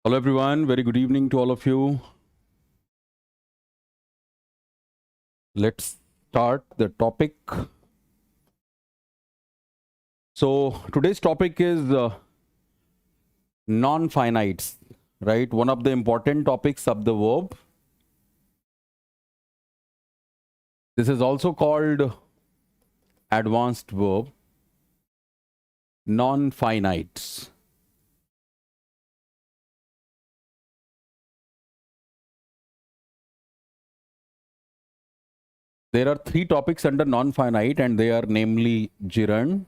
Hello, everyone. Very good evening to all of you. Let's start the topic. So, today's topic is non finites, right? One of the important topics of the verb. This is also called advanced verb, non finites. There are three topics under non finite, and they are namely gerund,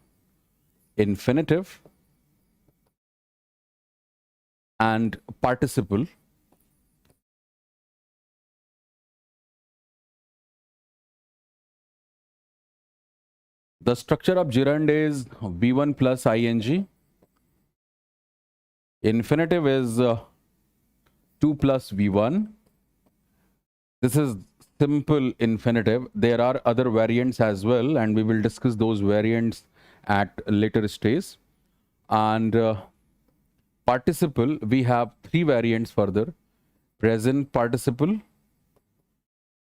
infinitive, and participle. The structure of gerund is V1 plus ing. Infinitive is 2 plus V1. This is simple infinitive. There are other variants as well, and we will discuss those variants at a later stage. And participle, we have three variants further: present participle,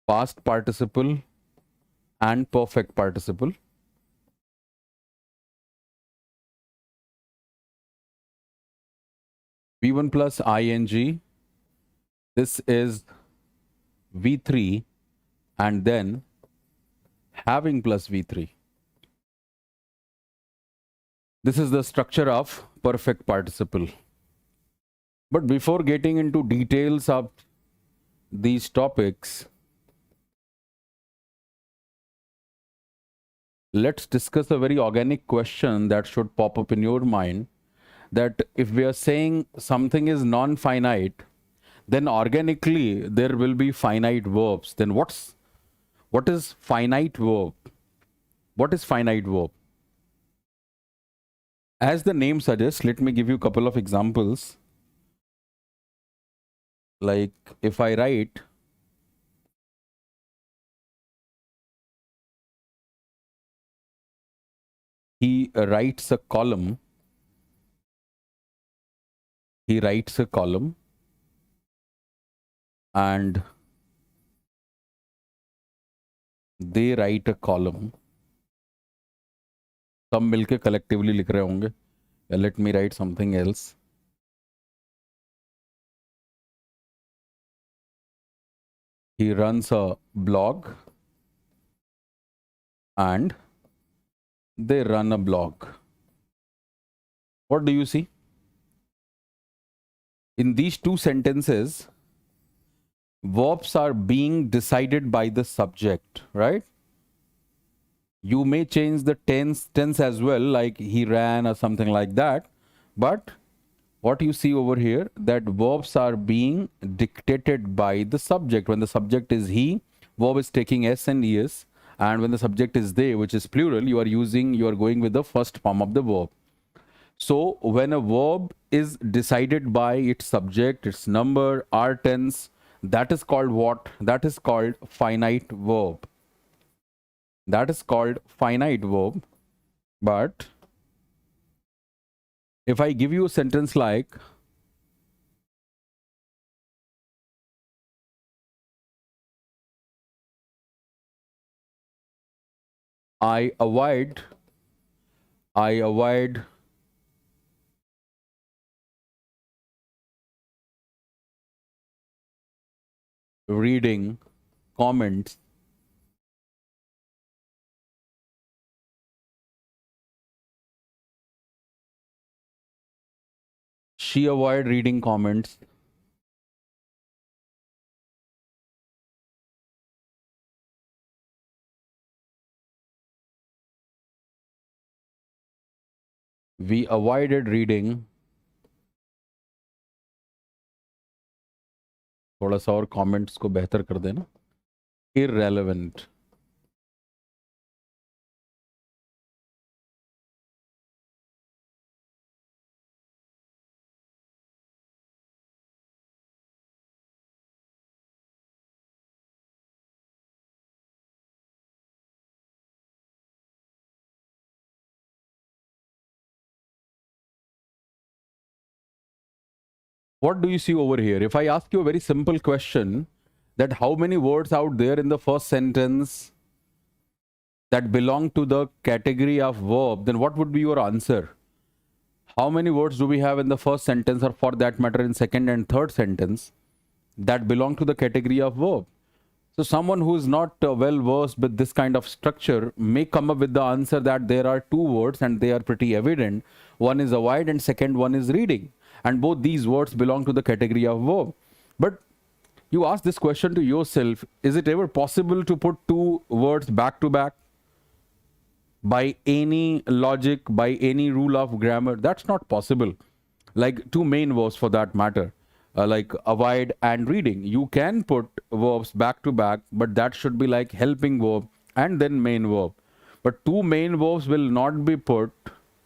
past participle, and perfect participle. V1 plus ing, this is V3, and then having plus V3. This is the structure of perfect participle. But before getting into details of these topics, let's discuss a very organic question that should pop up in your mind, that if we are saying something is non-finite, then organically there will be finite verbs. Then what is finite verb? What is finite verb? As the name suggests, let me give you a couple of examples. Like if I write he writes a column, he writes a column, and they write a column. सब मिलके collectively लिख रहे होंगे. Let me write something else. He runs a blog, and they run a blog. What do you see? In these two sentences, verbs are being decided by the subject, right? You may change the tense as well, like he ran or something like that. But what you see over here, that verbs are being dictated by the subject. When the subject is he, verb is taking s and es. And when the subject is they, which is plural, you are going with the first form of the verb. So when a verb is decided by its subject, its number, or tense, that is called what? That is called finite verb. That is called finite verb. But if I give you a sentence like, I avoid reading comments she avoid reading comments. We avoided reading. थोड़ा सा और comments को बेहतर कर देना. Irrelevant. What do you see over here? If I ask you a very simple question, that how many words out there in the first sentence that belong to the category of verb, then what would be your answer? How many words do we have in the first sentence, or for that matter in second and third sentence, that belong to the category of verb? So someone who is not well versed with this kind of structure may come up with the answer that there are two words and they are pretty evident. One is avoid and second one is reading. And both these words belong to the category of verb. But you ask this question to yourself, is it ever possible to put two words back to back by any logic, by any rule of grammar? That's not possible. Like two main verbs for that matter. Like avoid and reading. You can put verbs back to back, but that should be like helping verb and then main verb. But two main verbs will not be put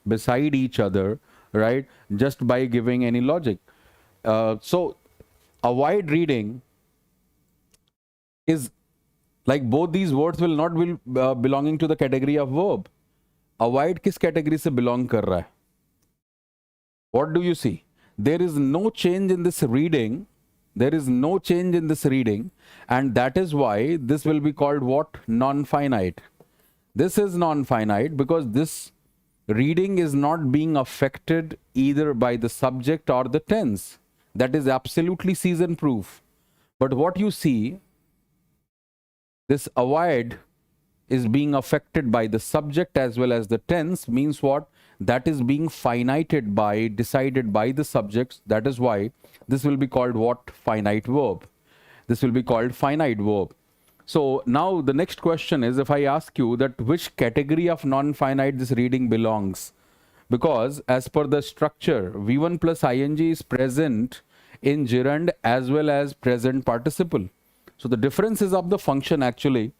beside each other, right? Just by giving any logic. So avoid reading is like both these words will not be belonging to the category of verb. Avoid किस category से belong कर रहा है? What do you see? There is no change in this reading. There is no change in this reading. And that is why this will be called what? Non-finite. This is non-finite because this reading is not being affected either by the subject or the tense. That is absolutely season proof. But what you see, this avoid is being affected by the subject as well as the tense, means what? That is being finited by, decided by the subjects. That is why this will be called what? Finite verb. This will be called finite verb. So now the next question is, if I ask you that which category of non-finite this reading belongs, because as per the structure, V1 plus ing is present in gerund as well as present participle. So the differences of the function actually,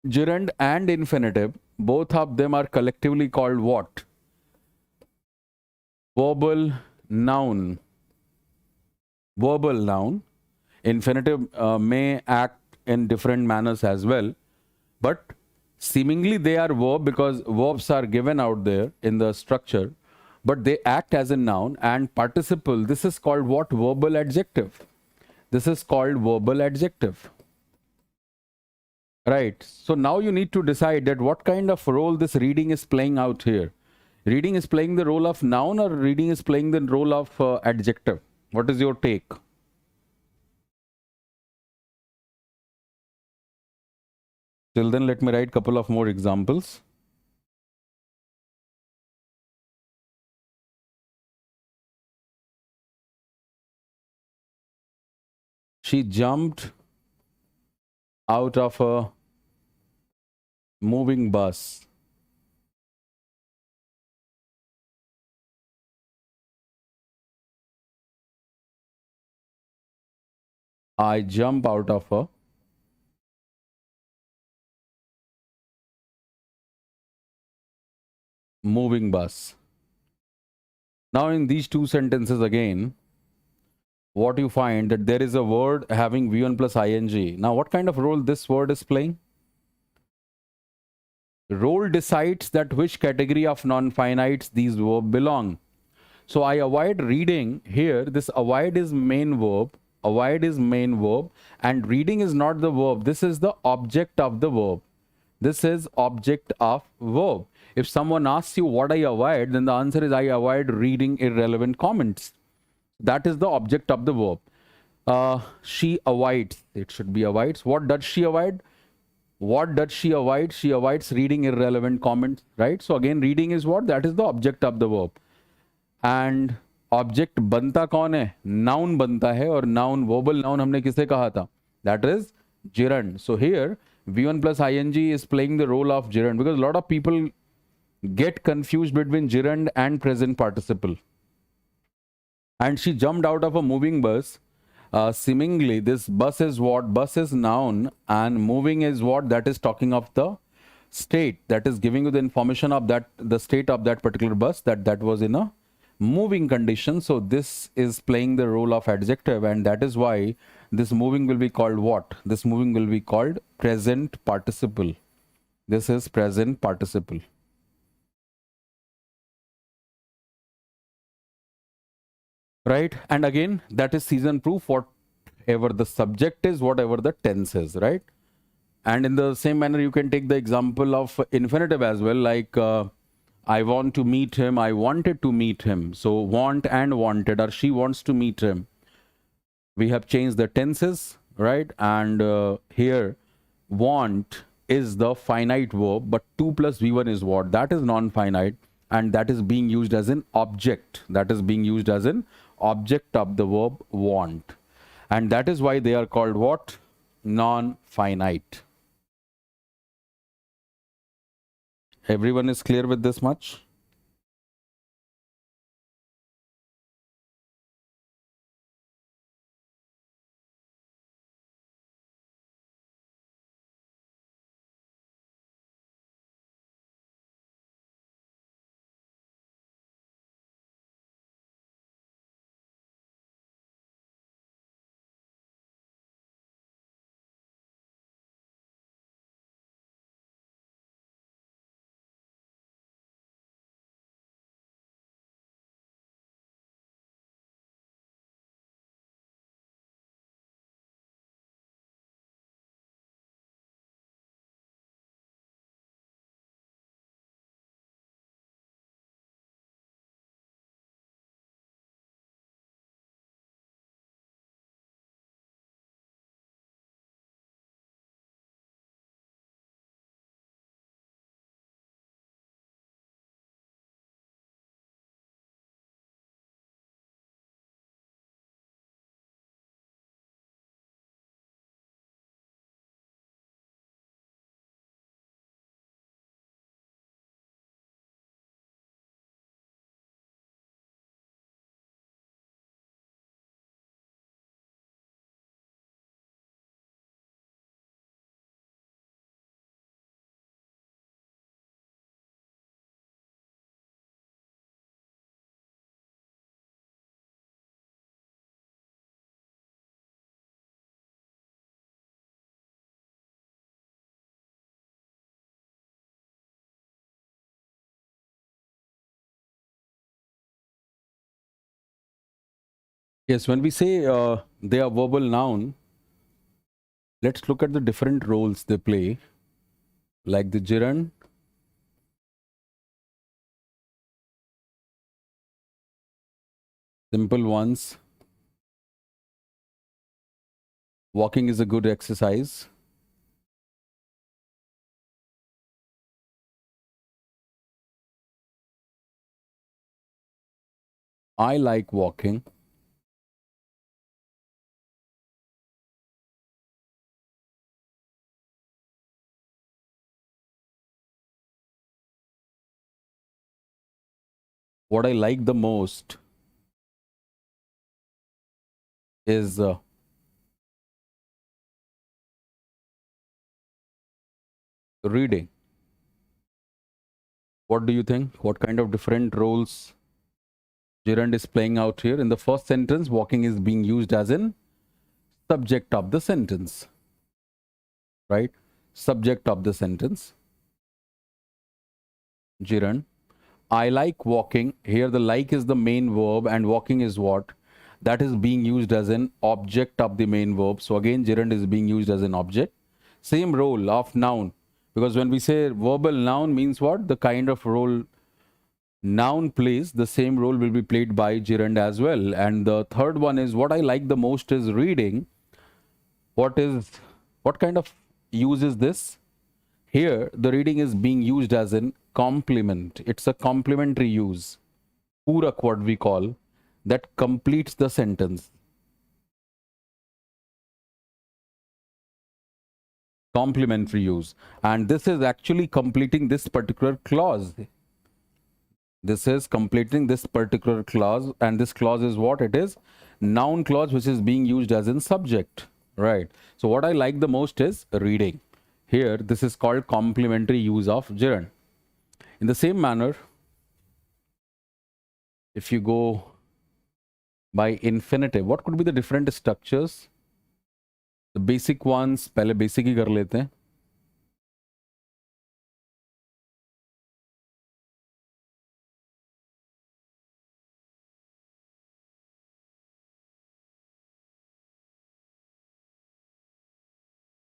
gerund and infinitive, both of them are collectively called what? Verbal noun. Verbal noun. Infinitive may act in different manners as well, but seemingly they are verb because verbs are given out there in the structure, but they act as a noun. And participle, this is called what? Verbal adjective. This is called verbal adjective. Right. So now you need to decide that what kind of role this reading is playing out here. Reading is playing the role of noun or reading is playing the role of adjective? What is your take? Till then, let me write a couple of more examples. She jumped out of a moving bus. I jump out of a moving bus. Now in these two sentences again, what you find that there is a word having V1 plus ing. Now what kind of role this word is playing? Role decides that which category of non-finites these verbs belong. So I avoid reading here. This avoid is main verb. Avoid is main verb and reading is not the verb. This is the object of the verb. This is object of verb. If someone asks you what I avoid, then the answer is I avoid reading irrelevant comments. That is the object of the verb. She avoids. It should be avoids. What does she avoid? What does she avoid? She avoids reading irrelevant comments, right? So again, reading is what? That is the object of the verb. And object बनता कौन है? Noun बनता है और noun, verbal noun हमने किसे कहा था? That is gerund. So here, V1 plus ing is playing the role of gerund because a lot of people get confused between gerund and present participle. And she jumped out of a moving bus. Seemingly, this bus is what? Bus is noun and moving is what? That is talking of the state. That is giving you the information of that, the state of that particular bus, that was in a moving condition. So this is playing the role of adjective and that is why this moving will be called what? This moving will be called present participle. This is present participle. right? And again, that is season proof, whatever the subject is, whatever the tense is, right? And in the same manner, you can take the example of infinitive as well, like I want to meet him, I wanted to meet him. So want and wanted, or she wants to meet him. We have changed the tenses, right? And here, want is the finite verb, but 2 plus V1 is what? That is non-finite, and that is being used as an object. That is being used as an object of the verb want. And that is why they are called what? Non-finite. Everyone is clear with this much? Yes, when we say they are verbal noun, let's look at the different roles they play, like the gerund. Simple ones. Walking is a good exercise. I like walking. What I like the most is reading. What do you think? What kind of different roles gerund is playing out here? In the first sentence, walking is being used as in subject of the sentence, right? Subject of the sentence, gerund. I like walking. Here, the like is the main verb, and walking is what? That is being used as an object of the main verb. So, again, gerund is being used as an object. Same role of noun, because when we say verbal noun means what? The kind of role noun plays, the same role will be played by gerund as well. And the third one is what I like the most is reading. What kind of use is this? Here, the reading is being used as in complement. It's a complementary use. Purak, what we call, that completes the sentence. Complementary use. And this is actually completing this particular clause. This is completing this particular clause. And this clause is what? It is noun clause, which is being used as in subject. Right. So what I like the most is reading. Here, this is called complementary use of gerund. In the same manner, if you go by infinitive, what could be the different structures? The basic ones, पहले basic ही कर लेते हैं.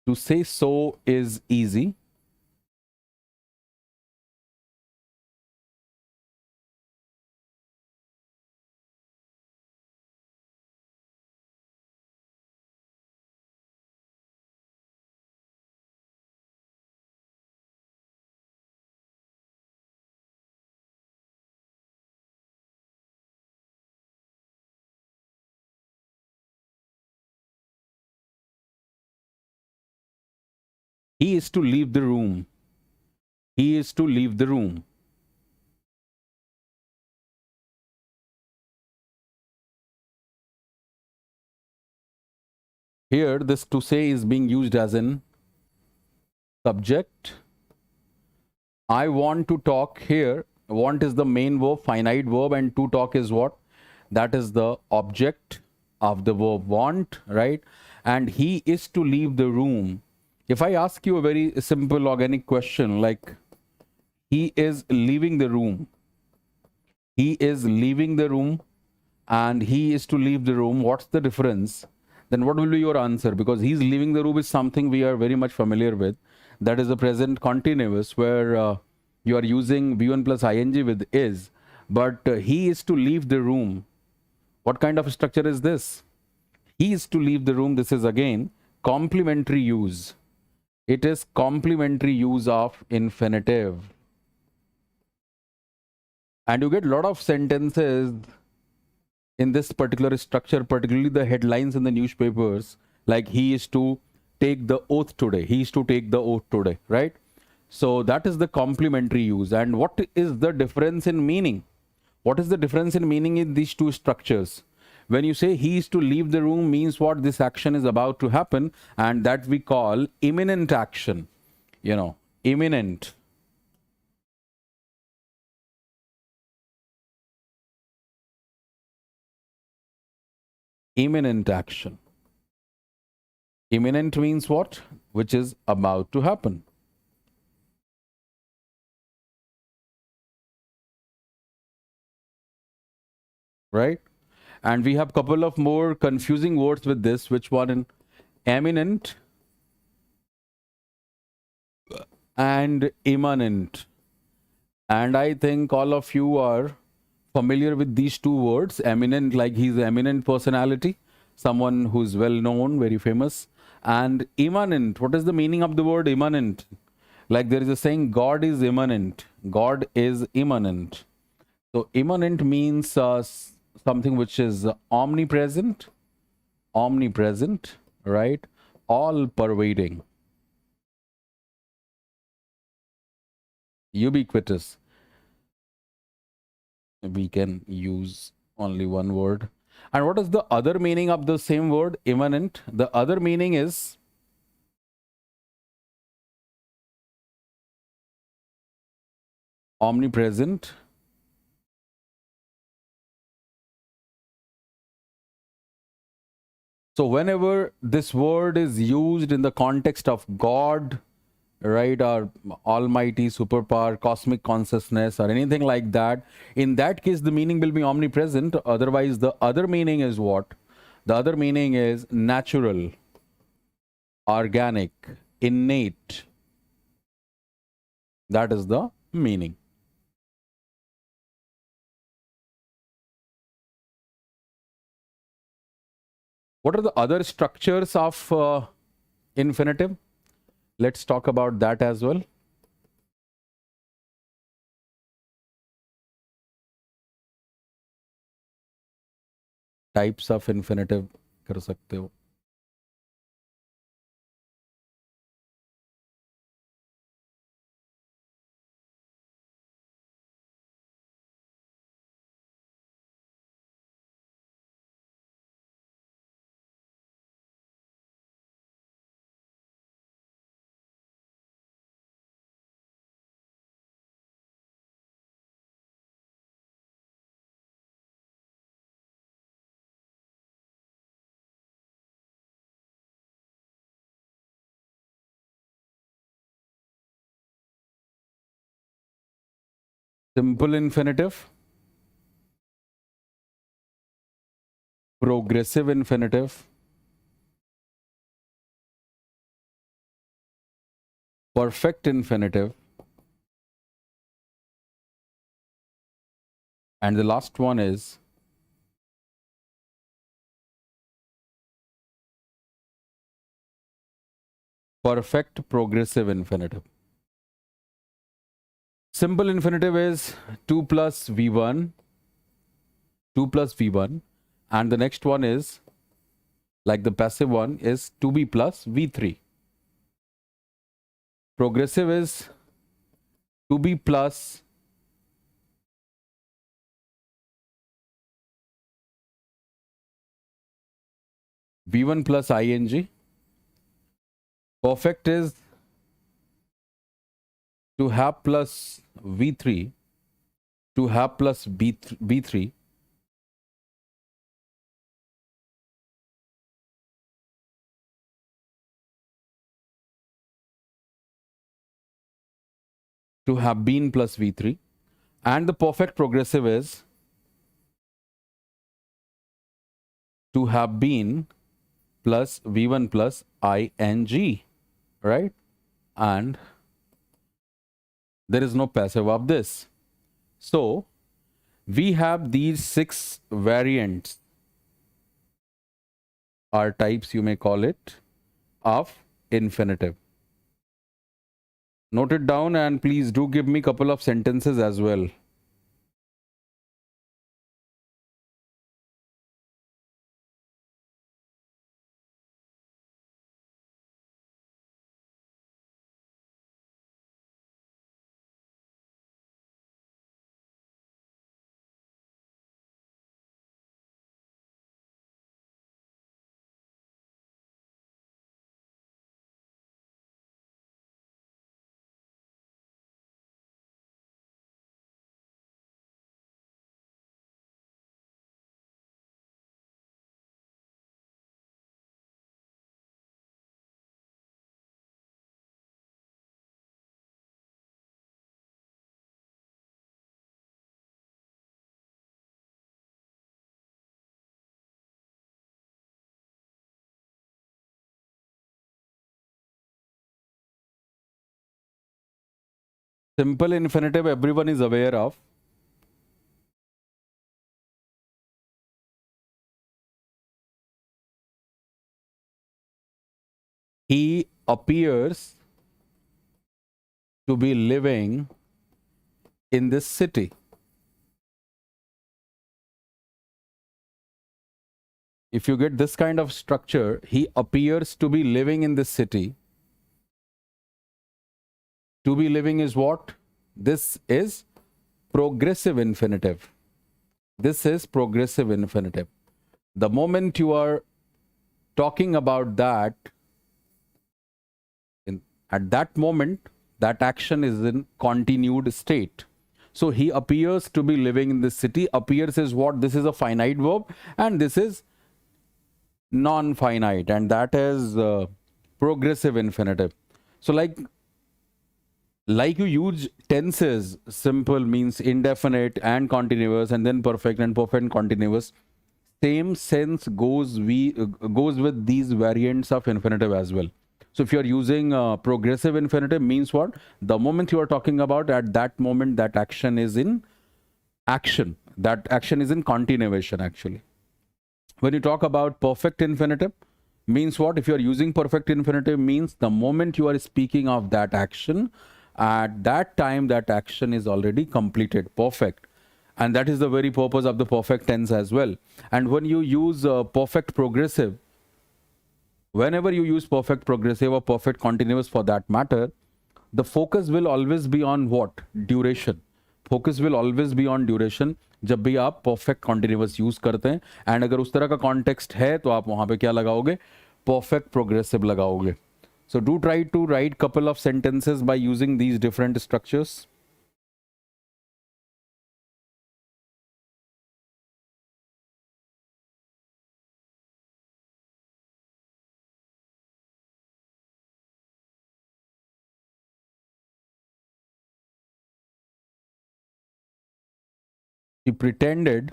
To say so is easy. He is to leave the room. He is to leave the room. Here, this to say is being used as an subject. I want to talk here. Want is the main verb, finite verb, and to talk is what? That is the object of the verb want, right? And he is to leave the room. If I ask you a very simple organic question like, he is leaving the room, he is leaving the room, and he is to leave the room, what's the difference? Then what will be your answer? Because he's leaving the room is something we are very much familiar with. That is the present continuous where you are using V1 plus ing with is. But he is to leave the room. What kind of structure is this? He is to leave the room. This is again complementary use. It is complementary use of infinitive. And you get a lot of sentences in this particular structure, particularly the headlines in the newspapers, like he is to take the oath today. He is to take the oath today, right? So that is the complementary use. And what is the difference in meaning? What is the difference in meaning in these two structures? When you say he is to leave the room means what? This action is about to happen, and that we call imminent action. You know, imminent. Imminent action. Imminent means what? Which is about to happen. Right? And we have couple of more confusing words with this. Which one? In eminent and immanent. And I think all of you are familiar with these two words. Eminent, like he's an eminent personality, someone who's well known, very famous. And immanent, what is the meaning of the word immanent? Like there is a saying, God is immanent. God is immanent. So immanent means something which is omnipresent, omnipresent, right? All pervading, ubiquitous. We can use only one word. And what is the other meaning of the same word, immanent? The other meaning is omnipresent. So whenever this word is used in the context of God, right, or almighty superpower, cosmic consciousness, or anything like that, in that case the meaning will be omnipresent. Otherwise the other meaning is what? The other meaning is natural, organic, innate. That is the meaning. What are the other structures of infinitive? Let's talk about that as well. Types of infinitive कर सकते हो. Simple infinitive, progressive infinitive, perfect infinitive, and the last one is perfect progressive infinitive. Simple infinitive is 2 plus v1, 2 plus v1, and the next one is, like the passive one, is 2b plus v3. Progressive is 2b plus v1 plus ing. Perfect is 2 half plus v3, 2 half plus b3, to have been plus v3, and the perfect progressive is to have been plus v1 plus ing, right? And there is no passive of this. So we have these 6 variants, or types you may call it, of infinitive. Note it down and please do give me a couple of sentences as well. Simple infinitive everyone is aware of. He appears to be living in this city. If you get this kind of structure, he appears to be living in this city. To be living is what? This is progressive infinitive. This is progressive infinitive. The moment you are talking about that, at that moment, that action is in continued state. So he appears to be living in this city. Appears is what? This is a finite verb, and this is non-finite, and that is progressive infinitive. So like you use tenses, simple means indefinite and continuous, and then perfect and perfect and continuous. Same sense goes with these variants of infinitive as well. So if you are using progressive infinitive, means what? The moment you are talking about, at that moment, that action is in action. That action is in continuation, actually. When you talk about perfect infinitive, means what? If you are using perfect infinitive, means the moment you are speaking of that action, at that time, that action is already completed, perfect. And that is the very purpose of the perfect tense as well. And when you use perfect progressive, whenever you use perfect progressive or perfect continuous for that matter, the focus will always be on what? Duration. Focus will always be on duration जब भी आप perfect continuous use करते हैं. And अगर उस तरह का context है तो आप वहाँ पे क्या लगाओगे? Perfect progressive लगाओगे. So do try to write couple of sentences by using these different structures. He pretended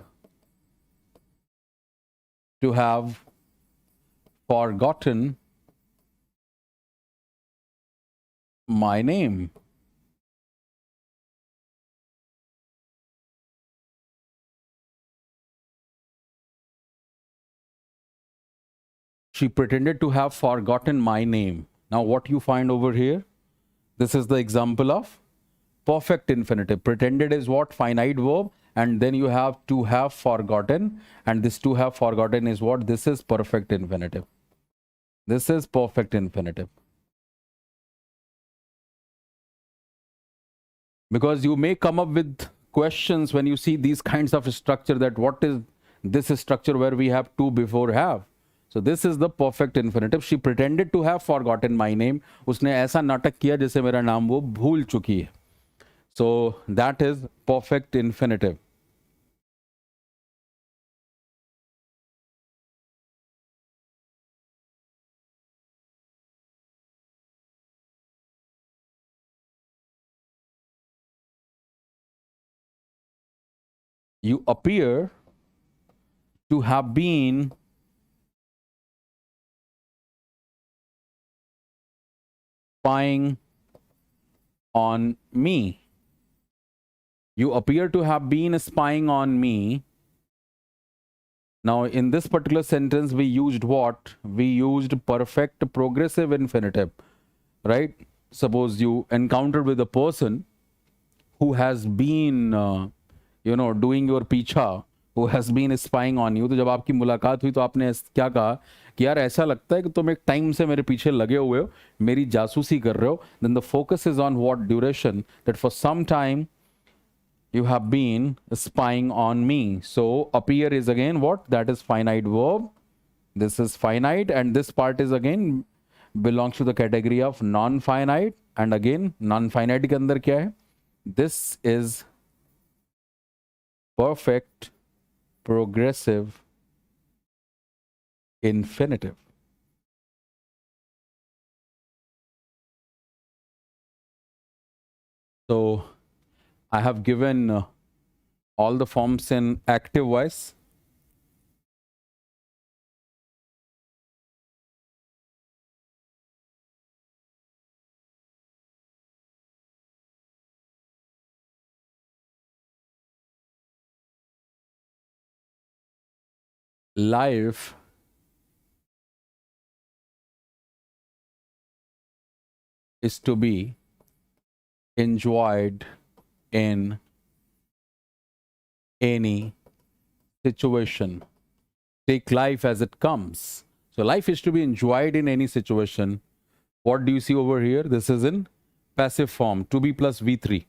to have forgotten my name. She pretended to have forgotten my name. Now, what you find over here? This is the example of perfect infinitive. Pretended is what? Finite verb. And then you have to have forgotten. And this to have forgotten is what? This is perfect infinitive. This is perfect infinitive. Because you may come up with questions when you see these kinds of structure, that what is this structure where we have to before have. So this is the perfect infinitive. She pretended to have forgotten my name. उसने ऐसा नाटक किया जैसे मेरा नाम वो भूल चुकी है. So that is perfect infinitive. You appear to have been spying on me. You appear to have been spying on me. Now, in this particular sentence, we used what? We used perfect progressive infinitive, right? Suppose you encountered with a person who has been, doing your पीछा, who has been spying on you. तो जब आपकी मुलाकात हुई तो आपने क्या कहा कि यार ऐसा लगता है कि तुम एक टाइम से मेरे पीछे लगे हुए हो, मेरी जासूसी कर रहे हो. Then the focus is on what duration? That for some time you have been spying on me. So appear is again what? That is finite verb. This is finite, and this part is again belongs to the category of non-finite. And again, non-finite के अंदर क्या है? This is perfect progressive infinitive. So I have given all the forms in active voice. Life is to be enjoyed in any situation. Take life as it comes. So life is to be enjoyed in any situation. What do you see over here? This is in passive form, to be plus V3.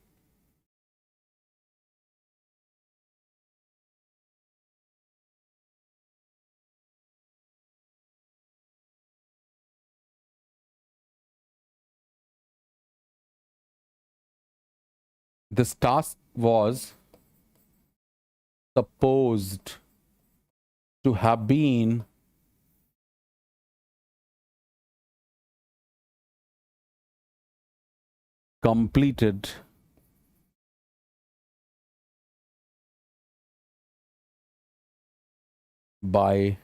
This task was supposed to have been completed by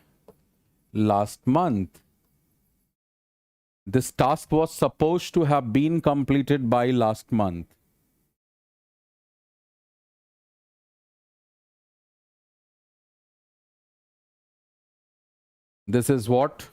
last month. This task was supposed to have been completed by last month. This is what?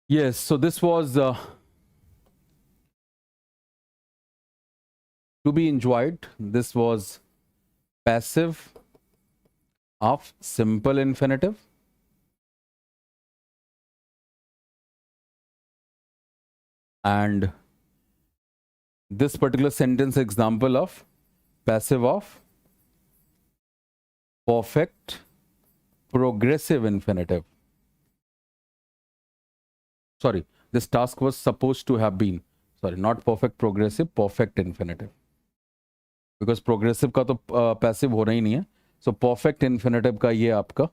Yes, so this was to be enjoyed. This was passive of simple infinitive. And this particular sentence example of passive of perfect progressive infinitive. Sorry, this task was supposed to have been, sorry, not perfect progressive, perfect infinitive. Because progressive का तो passive होना ही नहीं है. So perfect infinitive का ये आपका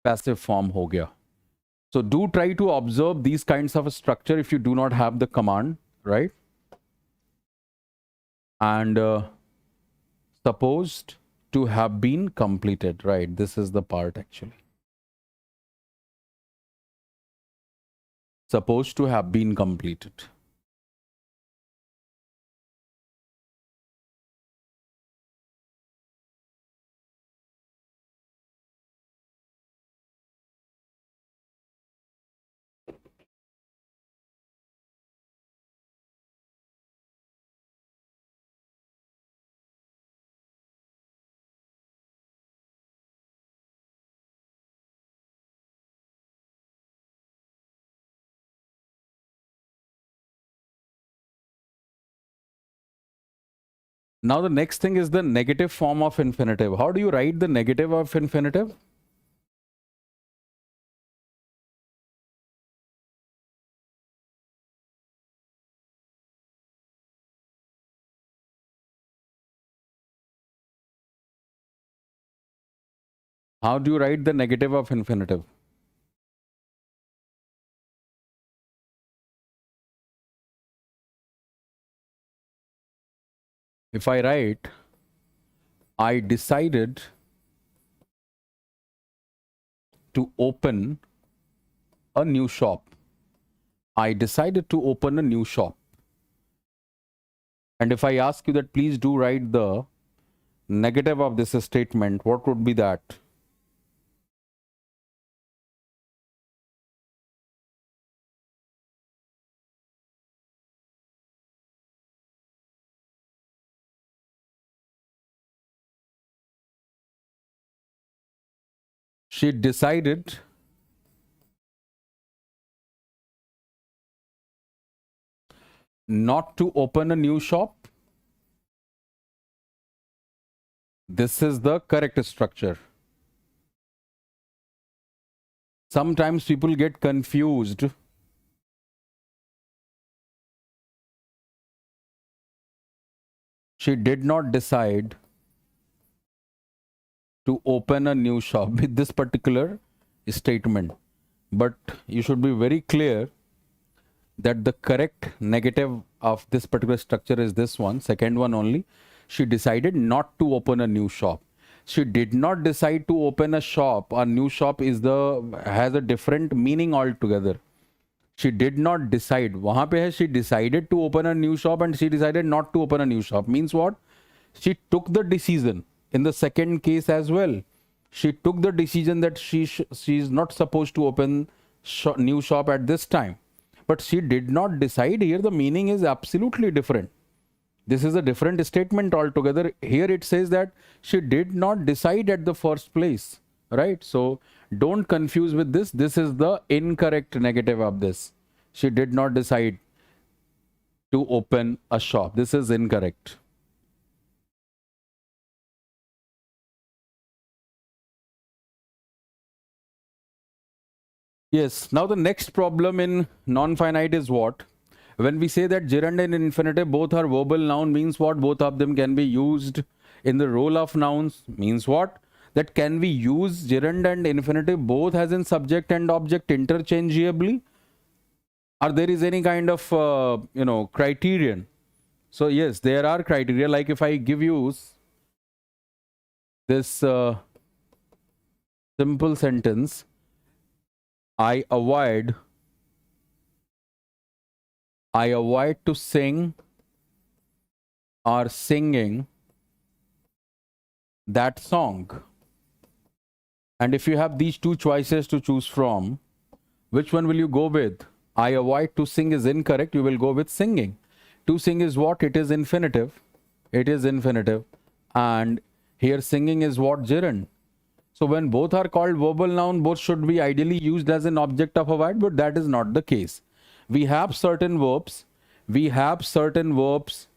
passive form हो गया. So do try to observe these kinds of a structure if you do not have the command, right? And supposed to have been completed, right? This is the part actually. Supposed to have been completed. Now the next thing is the negative form of infinitive. How do you write the negative of infinitive? How do you write the negative of infinitive? If I write, I decided to open a new shop. I decided to open a new shop. And if I ask you that please do write the negative of this statement, what would be that? She decided not to open a new shop. This is the correct structure. Sometimes people get confused. She did not decide to open a new shop with this particular statement. But you should be very clear that the correct negative of this particular structure is this one, second one only. She decided not to open a new shop. She did not decide to open a shop. A new shop has a different meaning altogether. She did not decide. वहां पे है she decided to open a new shop and she decided not to open a new shop. Means what? She took the decision in the second case as well. She took the decision that she is not supposed to open new shop at this time. But she did not decide. Here the meaning is absolutely different. This is a different statement altogether. Here it says that she did not decide at the first place, right? So don't confuse with this. This is the incorrect negative of this. She did not decide to open a shop. This is incorrect. Yes. Now the next problem in non-finite is what? When we say that gerund and infinitive both are verbal noun, means what? Both of them can be used in the role of nouns. Means what? That can we use gerund and infinitive both as in subject and object interchangeably? Or there is any kind of, criterion? So yes, there are criteria. Like if I give you this simple sentence, I avoid to sing or singing that song. And if you have these two choices to choose from, Which one will you go with? I avoid to sing is incorrect. You will go with singing. To sing is what? It is infinitive. It is infinitive. And here singing is what? Gerund. So when both are called verbal noun, both should be ideally used as an object of a word, but that is not the case. We have certain verbs. We have certain verbs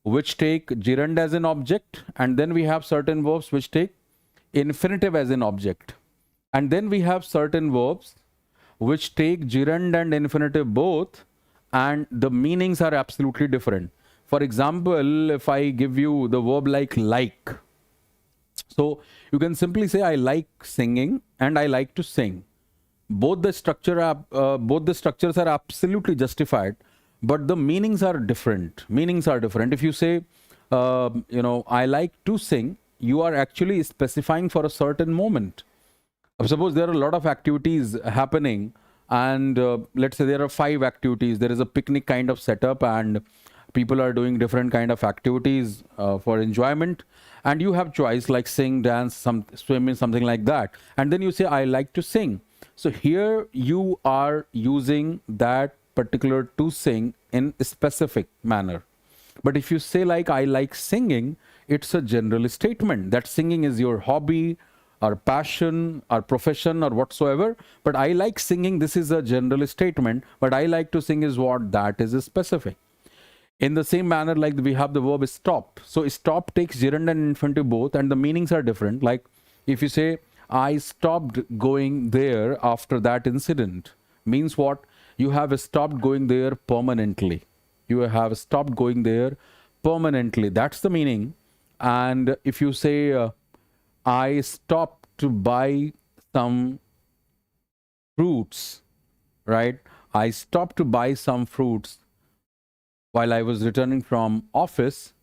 which take gerund as an object, and then we have certain verbs which take infinitive as an object. And then we have certain verbs which take gerund and infinitive both, and the meanings are absolutely different. For example, if I give you the verb like, so you can simply say I like singing and I like to sing. Both the structures are absolutely justified, but the meanings are different. Meanings are different. If you say, I like to sing, you are actually specifying for a certain moment. Suppose there are a lot of activities happening, and let's say there are 5 activities. There is a picnic kind of setup, and people are doing different kind of activities for enjoyment, and you have choice like sing, dance, swim, something like that, and then you say I like to sing. So here you are using that particular to sing in a specific manner. But if you say like I like singing, it's a general statement that singing is your hobby or passion or profession or whatsoever. But I like singing, this is a general statement, but I like to sing is what? That is specific. In the same manner, like we have the verb stop. So stop takes gerund and infinitive both, and the meanings are different. Like if you say, I stopped going there after that incident, means what? You have stopped going there permanently. You have stopped going there permanently. That's the meaning. And if you say, I stopped to buy some fruits, right? I stopped to buy some fruits while I was returning from office.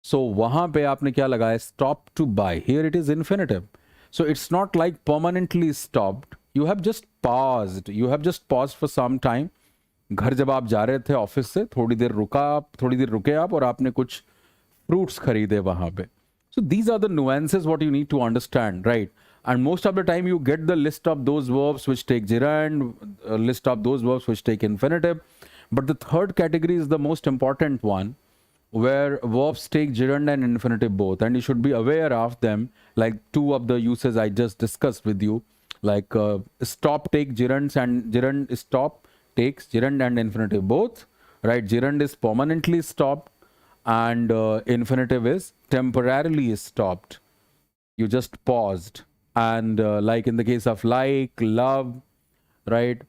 So वहां पे आपने क्या लगाया? Stop to buy. Here it is infinitive. So it's not like permanently stopped. You have just paused. You have just paused for some time. घर जब आप जा रहे थे ऑफिस से, थोड़ी देर रुके आप और आपने कुछ fruits खरीदे वहां पे. So these are the nuances what you need to understand, right? And most of the time you get the list of those verbs which take gerund, a list of those verbs which take infinitive. But the third category is the most important one, where verbs take gerund and infinitive both, and you should be aware of them, like 2 of the uses I just discussed with you. Like stop take gerunds, and gerund stop takes gerund and infinitive both, right? Gerund is permanently stopped, and infinitive is temporarily stopped. You just paused. And like in the case of like, love, right?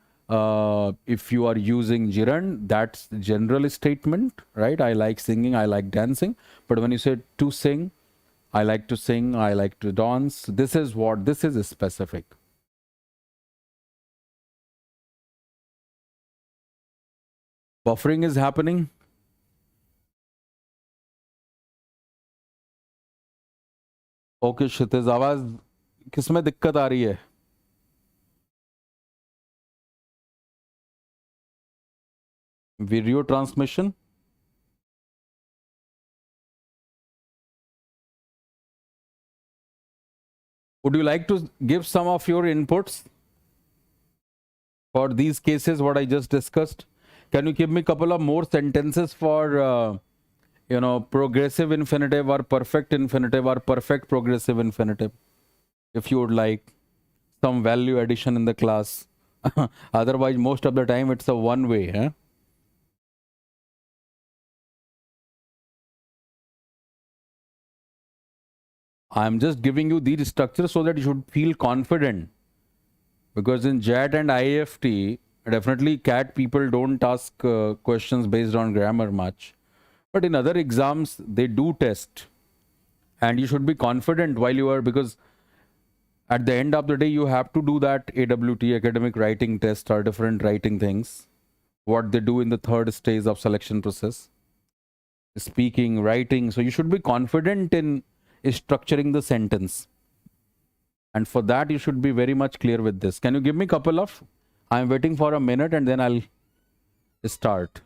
If you are using gerund, that's the general statement, right? I like singing, I like dancing. But when you say to sing, I like to sing, I like to dance, this is what? This is specific. Buffering is happening. Okay Kshitij, आवाज किसमें दिक्कत आ रही है? Video transmission. Would you like to give some of your inputs for these cases what I just discussed? Can you give me a couple of more sentences for progressive infinitive or perfect infinitive or perfect progressive infinitive, if you would like some value addition in the class? Otherwise, most of the time it's a one way. Huh? I'm just giving you these structures so that you should feel confident. Because in JAT and IFT, definitely CAT people don't ask questions based on grammar much. But in other exams, they do test. And you should be confident while you are, because at the end of the day, you have to do that AWT, academic writing test, or different writing things, what they do in the third stage of selection process. Speaking, writing. So you should be confident in structuring the sentence. And for that, you should be very much clear with this. Can you give me a couple of? I'm waiting for a minute and then I'll start.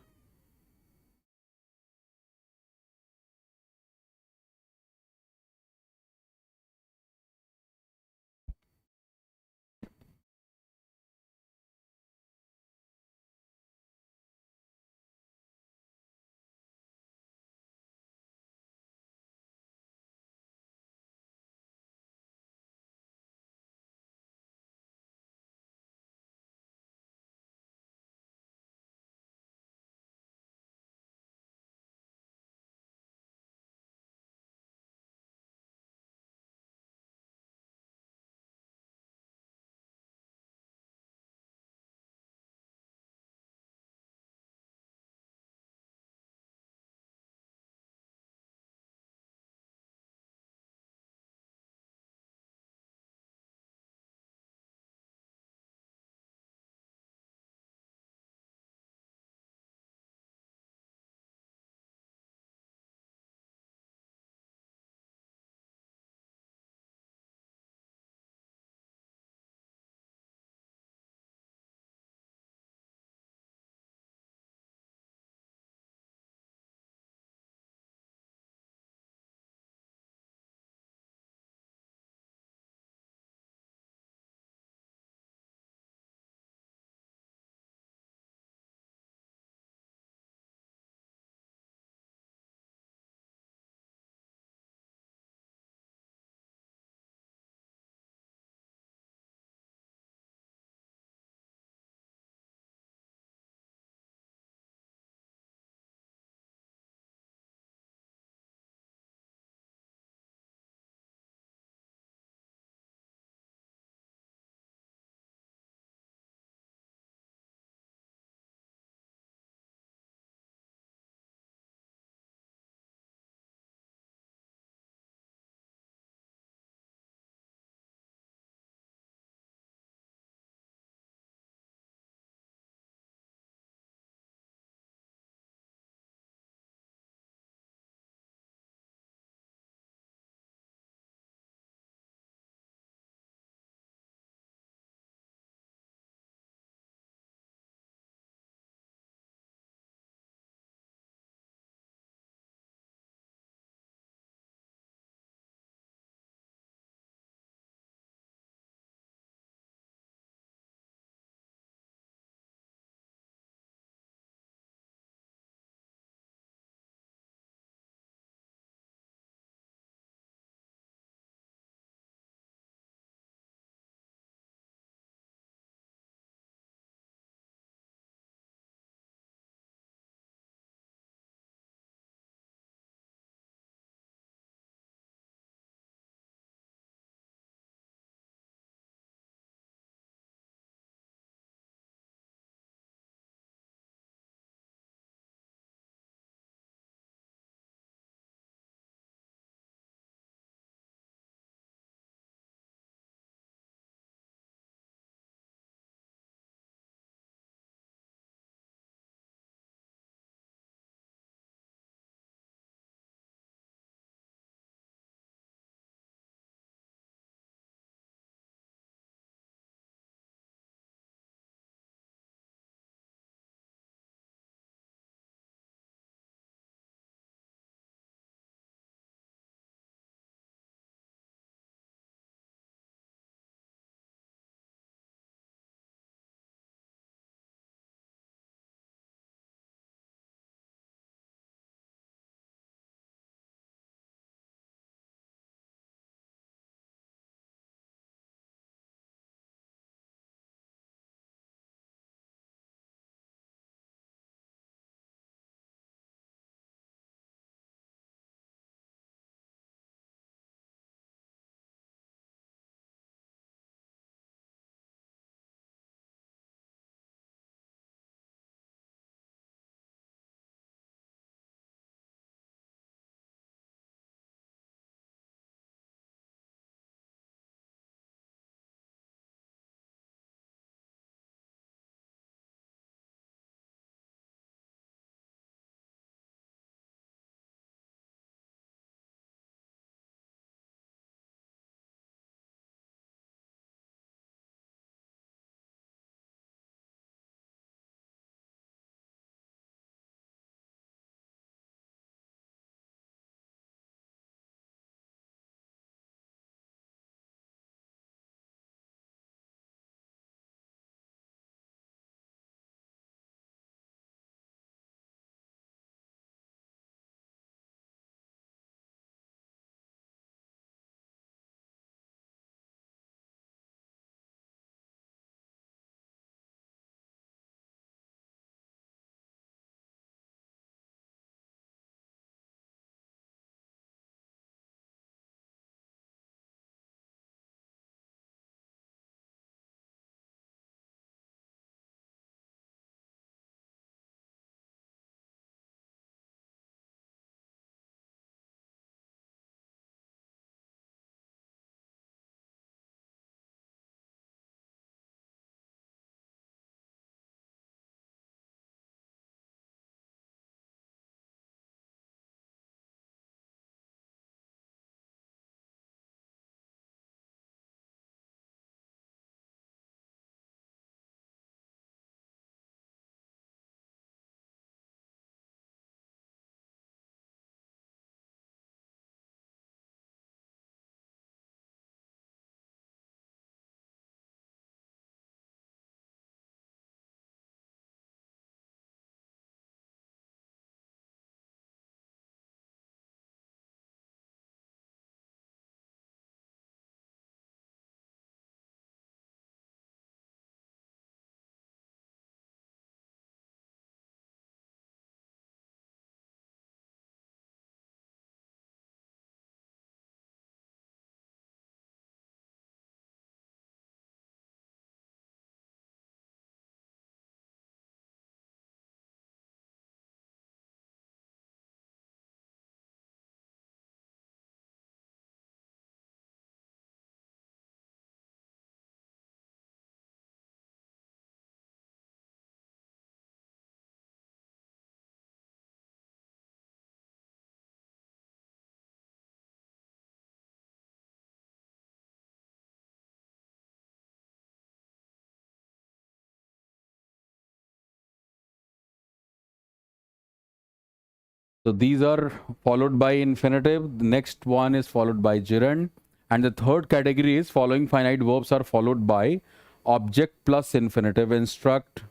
So these are followed by infinitive. The next one is followed by gerund. And the third category is following finite verbs are followed by object plus infinitive. Instruct,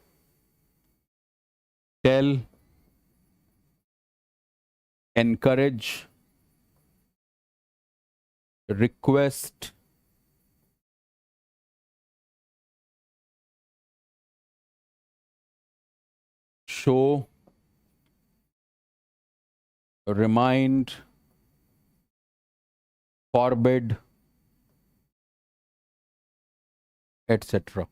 tell, encourage, request, show, remind, forbid, etc.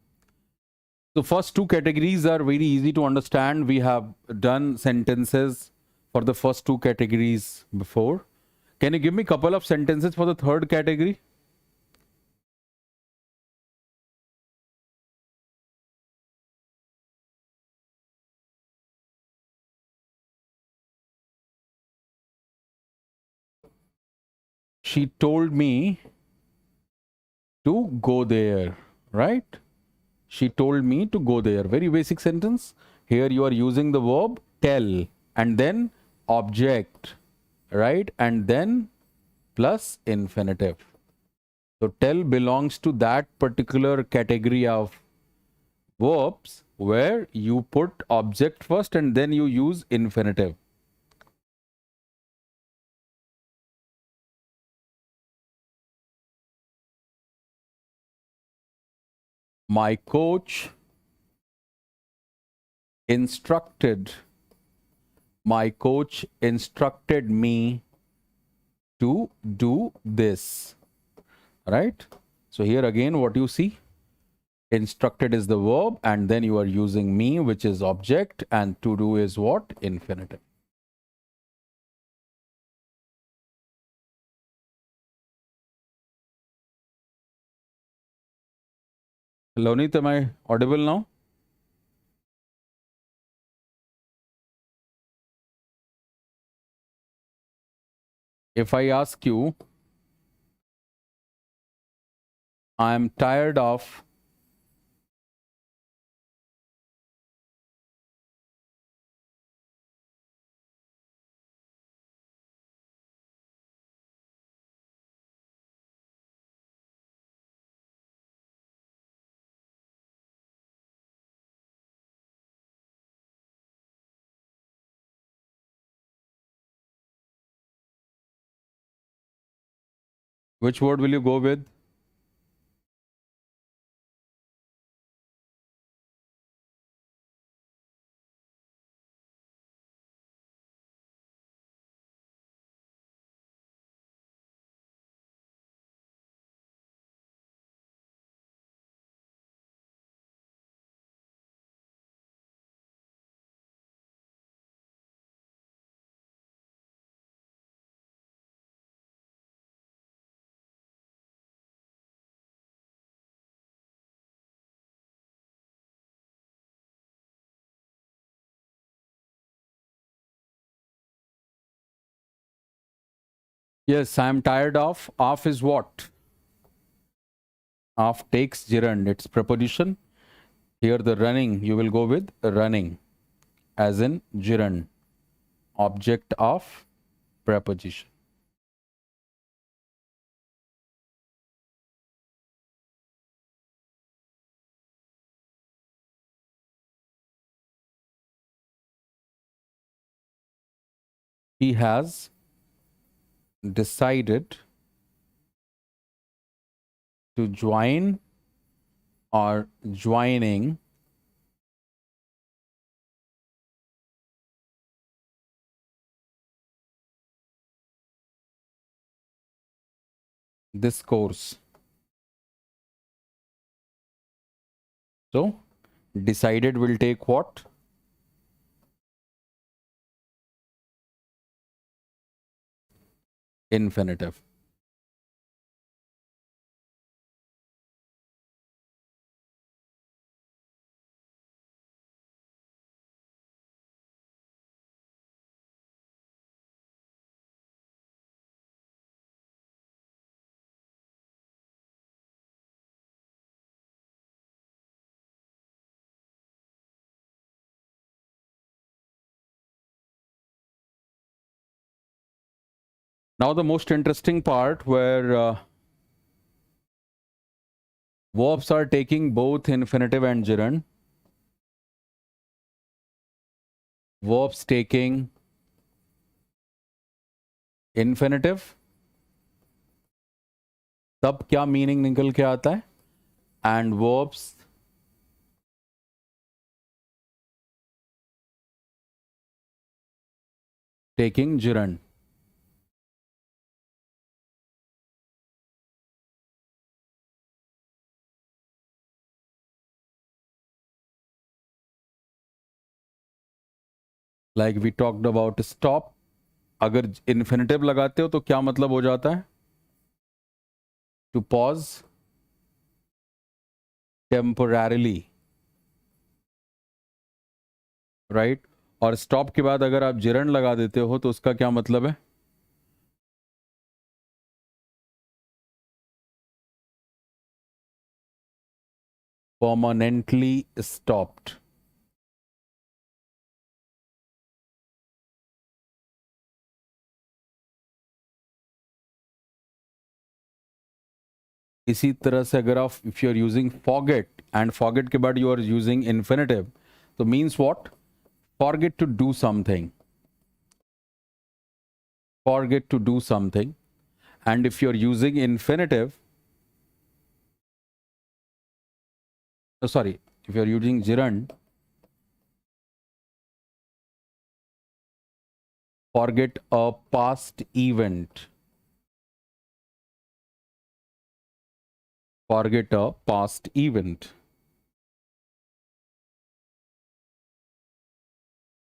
The first two categories are very easy to understand. We have done sentences for the first two categories before. Can you give me a couple of sentences for the third category? She told me to go there, right? She told me to go there. Very basic sentence. Here you are using the verb tell and then object, right? And then plus infinitive. So tell belongs to that particular category of verbs where you put object first and then you use infinitive. My coach instructed, my coach instructed me to do this, right? So here again, what you see, instructed is the verb and then you are using me, which is object, and to do is what? Infinitive. Lonit, am I audible now? If I ask you, I am tired of which word will you go with? Yes, I am tired of. Of is what? Of takes gerund, its preposition. Here the running, you will go with running, as in gerund, object of preposition. He has decided to join or joining this course. So, decided will take what? Infinitive. Now the most interesting part where verbs are taking both infinitive and gerund. Verbs taking infinitive, तब क्या meaning निकल के आता है? And verbs taking gerund. Like we talked about stop, अगर infinitive लगाते हो तो क्या मतलब हो जाता है? To pause temporarily, right? और stop के बाद अगर आप gerund लगा देते हो तो उसका क्या मतलब है? Permanently stopped. इसी तरह से अगर आप if you are using forget and forget के बाद यू आर यूजिंग इन्फिनेटिव तो means what? Forget to do something, forget to do something. And if you are using infinitive, sorry, if you are using gerund, forget a past event, forget a past event.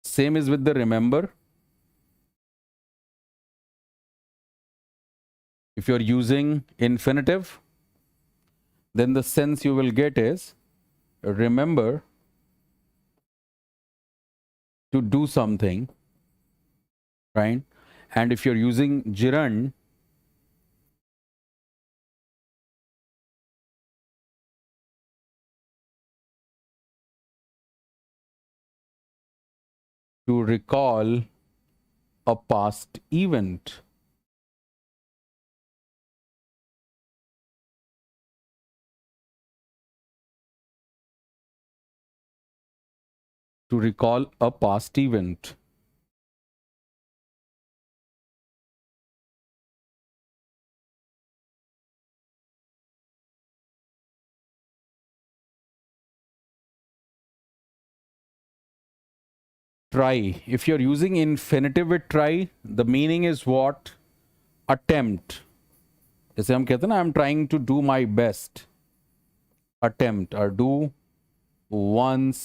Same is with the remember. If you are using infinitive, then the sense you will get is remember to do something, right? And if you're using gerund, to recall a past event. To recall a past event. Try. If you're using infinitive with try, the meaning is what? Attempt. जैसे हम कहते हैं ना, I am trying to do my best. Attempt और do one's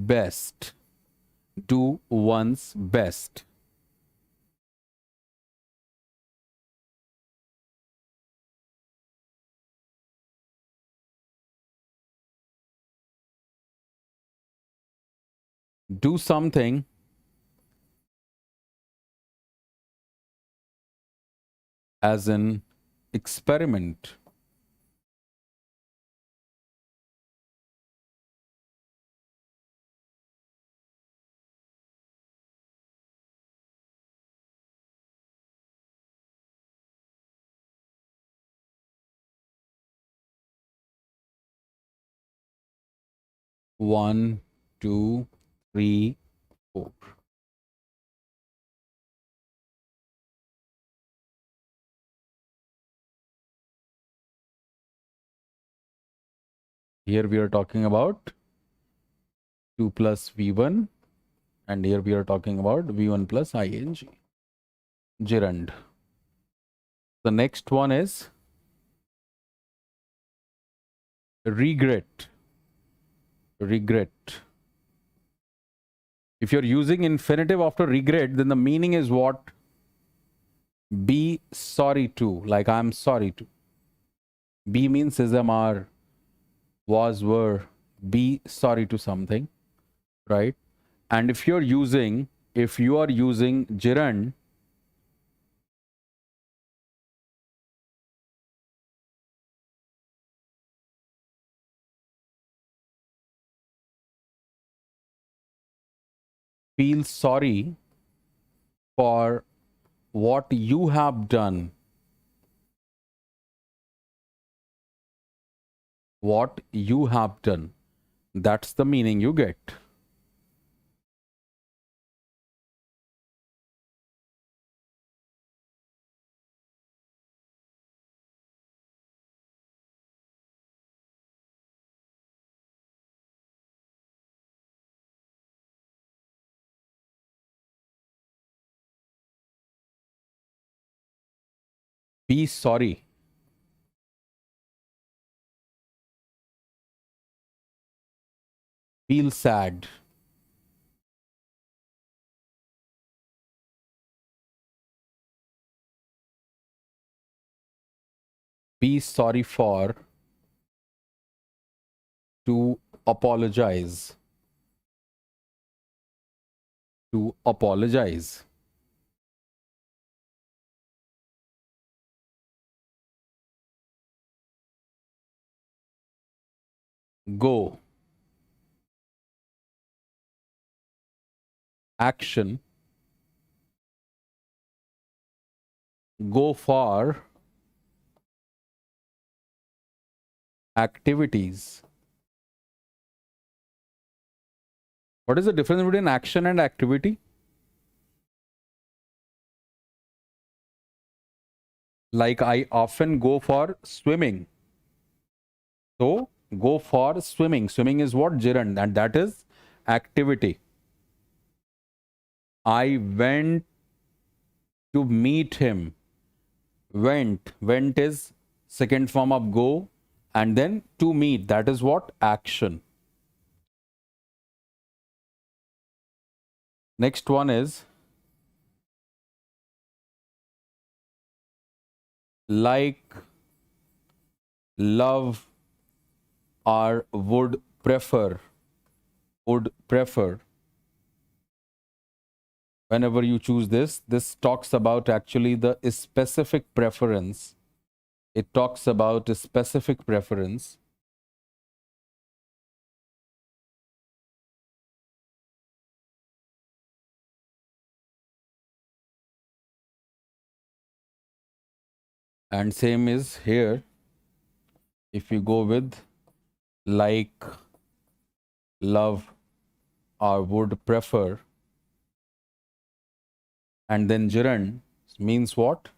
best. Do one's best. Do something as an experiment. One, two, three, four. Here we are talking about 2 plus V1, and here we are talking about V1 plus ing. Gerund. The next one is regret. Regret. If you're using infinitive after regret, then the meaning is what? Be sorry to, like I'm sorry to. Be means is, am, are, was, were. Be sorry to something, right? And if you are using gerund, feel sorry for what you have done. What you have done. That's the meaning you get. Be sorry. Feel sad. Be sorry for. To apologize. To apologize. Go. Action. Go for. Activities. What is the difference between action and activity? Like I often go for swimming. So go for swimming. Swimming is what? Gerund, and that is activity. I went to meet him. Went. Went is second form of go, and then to meet. That is what? Action. Next one is like, love, or would prefer. Would prefer. Whenever you choose this talks about actually the specific preference. It talks about a specific preference. And same is here. If you go with like, love, or would prefer, and then gerund means what?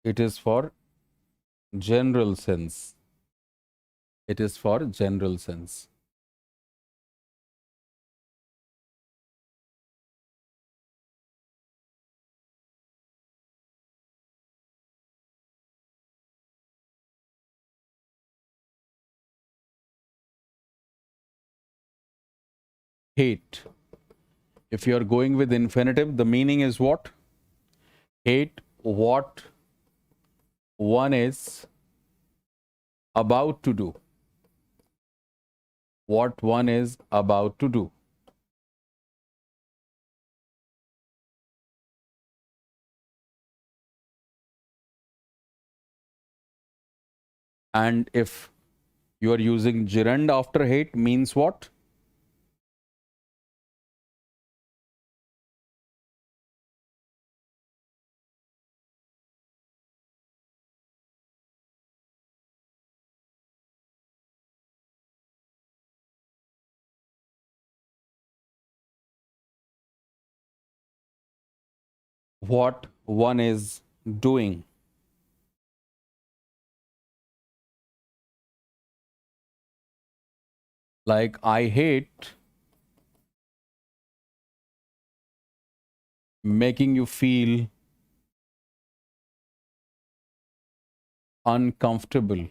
It is for general sense. It is for general sense. Hate. If you are going with infinitive, the meaning is what? Hate what one is about to do. What one is about to do. And if you are using gerund after hate, means what? What one is doing. Like, I hate making you feel uncomfortable.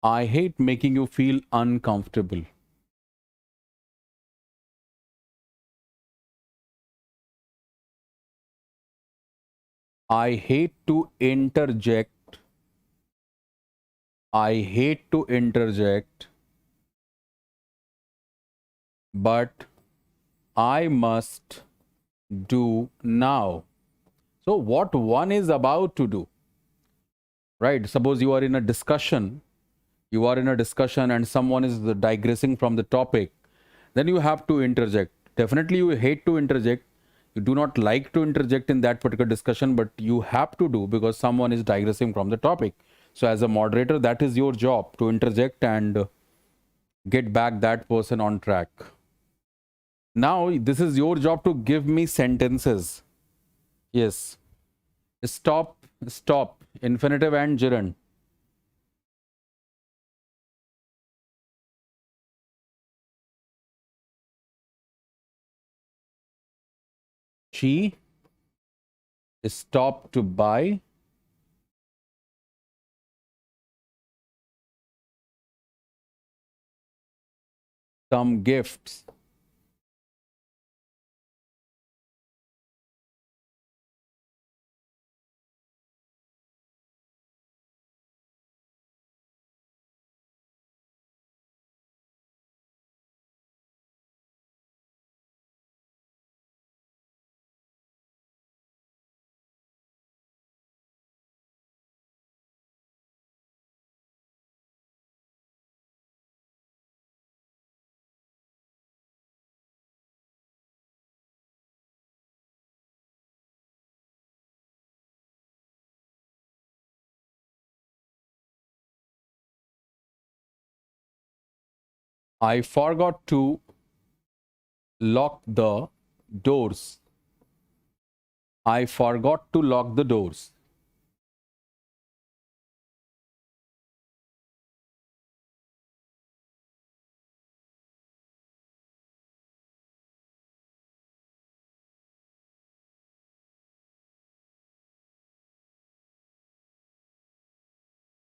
I hate making you feel uncomfortable. I hate to interject. I hate to interject, but I must do now. So, what one is about to do, right? Suppose you are in a discussion and someone is digressing from the topic, then you have to interject. Definitely you hate to interject. You do not like to interject in that particular discussion, but you have to do because someone is digressing from the topic. So as a moderator, that is your job to interject and get back that person on track. Now, this is your job to give me sentences. Yes. Stop, stop, infinitive and gerund. She stopped to buy some gifts. I forgot to lock the doors. I forgot to lock the doors.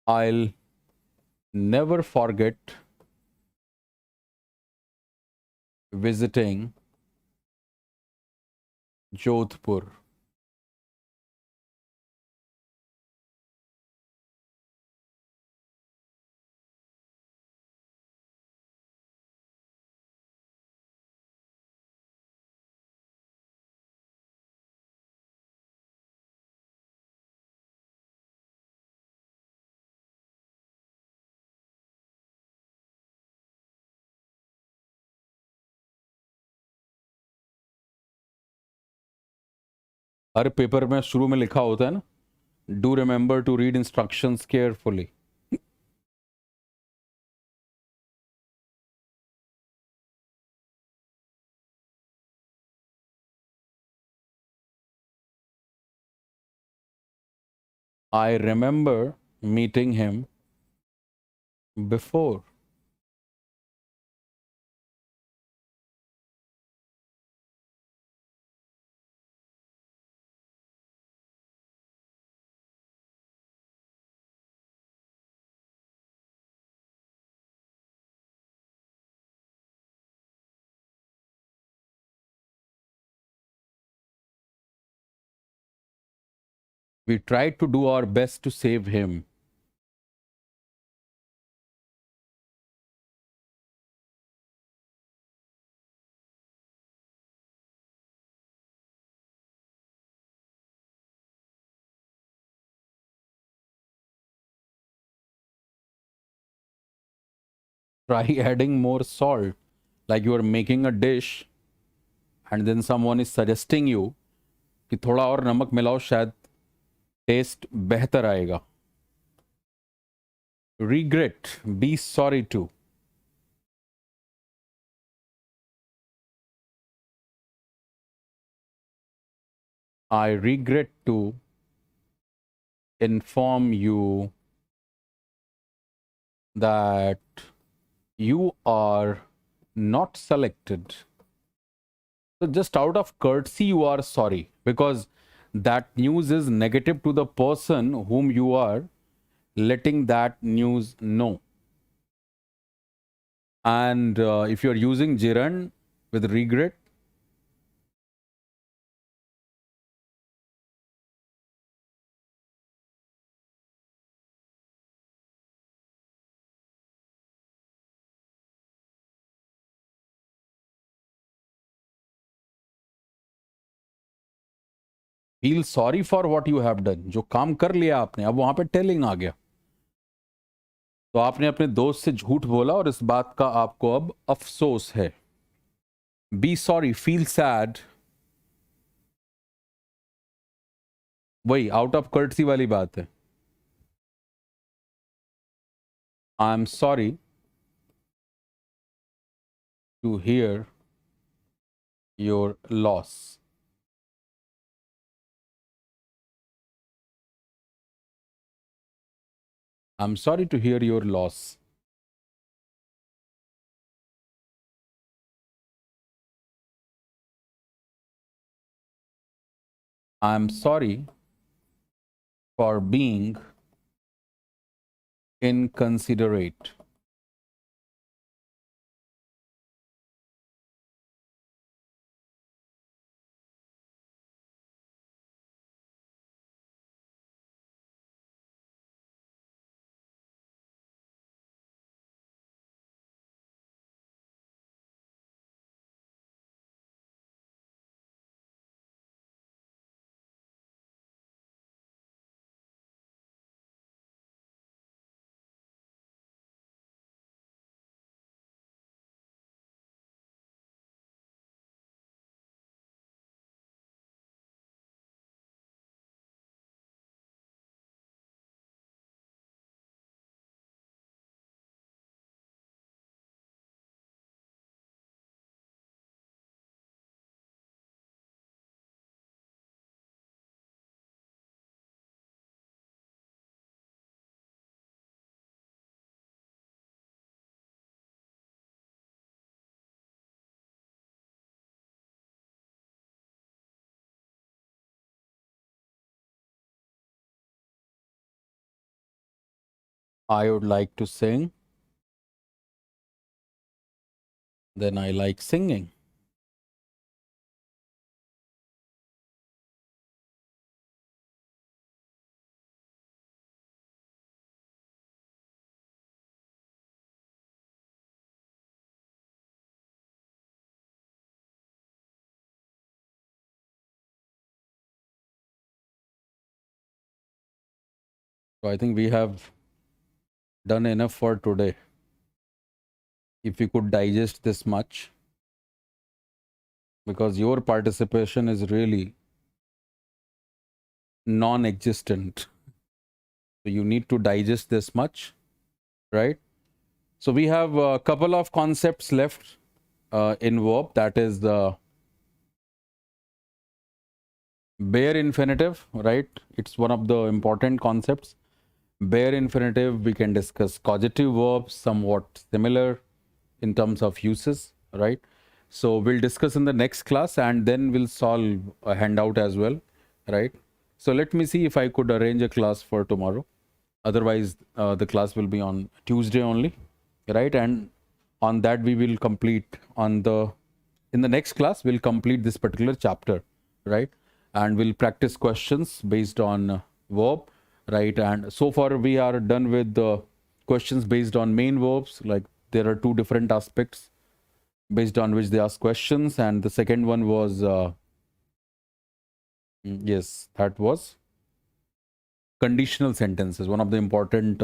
I'll never forget visiting Jodhpur. हर paper में शुरू में लिखा होता है ना, do remember to read instructions carefully. I remember meeting him before. We tried to do our best to save him. Try adding more salt, like you are making a dish and then someone is suggesting you कि थोड़ा और नमक मिलाओ, शायद test बेहतर आएगा. Regret, be sorry to. I regret to inform you that you are not selected. So just out of courtesy, you are sorry because that news is negative to the person whom you are letting that news know. And if you're using gerund with regret, feel sorry for what you have done. जो काम कर लिया आपने, अब वहां पे telling आ गया. तो आपने अपने दोस्त से झूठ बोला और इस बात का आपको अब अफसोस है. Be sorry, feel sad. वही out of courtesy वाली बात है. I'm sorry to hear your loss. I'm sorry to hear your loss. I'm sorry for being inconsiderate. I would like to sing. Then I like singing. So I think we have done enough for today. If you could digest this much, because your participation is really non-existent. So you need to digest this much, right? So we have a couple of concepts left in verb, that is the bare infinitive, right? It's one of the important concepts. Bare infinitive, we can discuss causative verbs, somewhat similar in terms of uses, right? So we'll discuss in the next class, and then we'll solve a handout as well, right? So let me see if I could arrange a class for tomorrow. Otherwise, the class will be on Tuesday only, right? And on that we will complete in the next class we'll complete this particular chapter, right? And we'll practice questions based on verb, right? And so far we are done with the questions based on main verbs. Like, there are two different aspects based on which they ask questions, and the second one was yes, that was conditional sentences, one of the important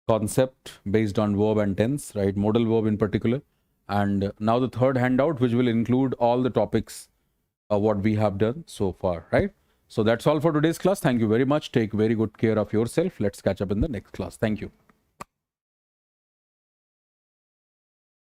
concept based on verb and tense, right? Modal verb in particular. And now the third handout, which will include all the topics what we have done so far, right? So that's all for today's class. Thank you very much. Take very good care of yourself. Let's catch up in the next class. Thank you.